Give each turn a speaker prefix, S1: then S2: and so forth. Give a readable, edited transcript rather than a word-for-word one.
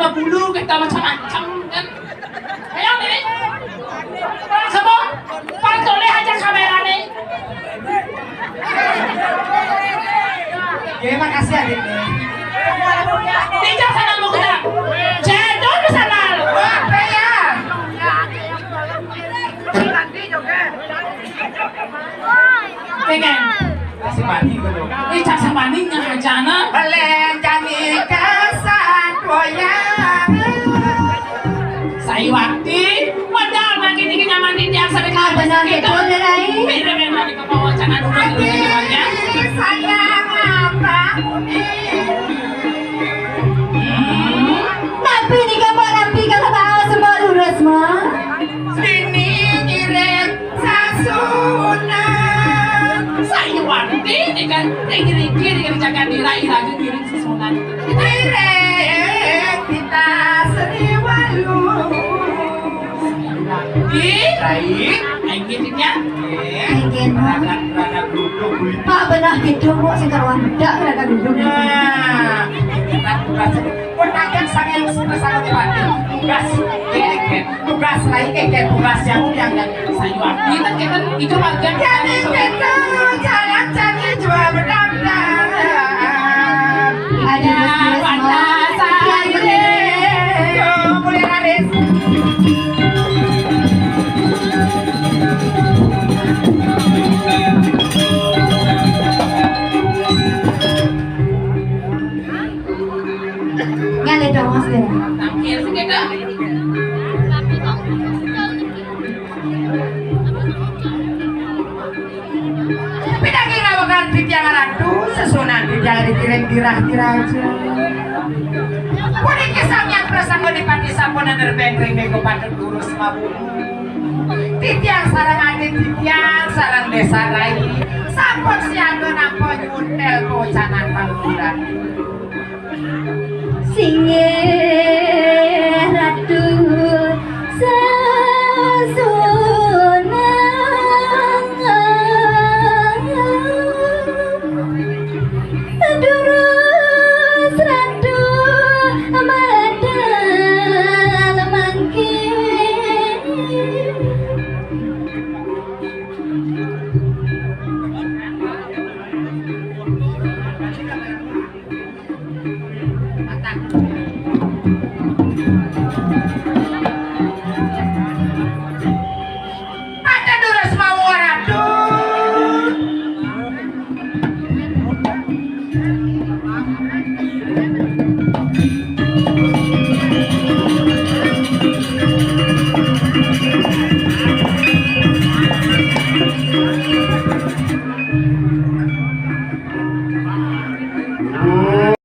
S1: Bulu kita macam-macam kan. Ayo nih. Semua pantulnya aja kamera nih.
S2: Terima kasih adik.
S1: Tidak sana mau kita. Cendol ke sana.
S2: Apa ya?
S1: Pengen.
S2: Kasih mani gitu.
S1: Ini caksa maninya aja na.
S2: Belen kami kasat goyang.
S1: Saiwati, padahal lagi ini nyaman di dia sampai kalau
S3: benar
S1: kita.
S3: betul dari.
S1: Benar-benar di kepala cana dulu ya.
S2: Sayang apa
S3: Tapi ini kamu rapi kalau tahu semua lurus mah.
S2: sini ngirit sasuna.
S1: Saiwati, ini kan ringgi-ringgi dengan jaga diri lagi diri sesunan.
S2: Ngirit kita seriwalu.
S1: Baik, baik gitunya.
S3: Ingin mah.
S2: Rada duduk.
S3: Pak benar gitu kok sing karuan bedak rada duduk.
S2: Nah, kita kurang. Pun akan sangat sangat mati. Gas. lagi kayak tugas yang
S1: Sayu abdi kan kita itu bagian
S2: jadi kita jalan cari jual berdamdam
S3: Ada
S1: pada saya
S2: mulai laris
S3: Ngale dong mas Bella.
S1: tampil sih kita
S2: pindah makan di tiang ratu sesunan di jalan dikirim dirah-dirah kuning kesamnya prasanggo di pati sampun dan berbengring bego patung urus mabu titiang sarang adit titiang sarang desa lain sampun siaga nampo nyuntel kocanan pangkuran
S3: Singe ratu sesunang Durus ratu madal mangke
S2: Mata.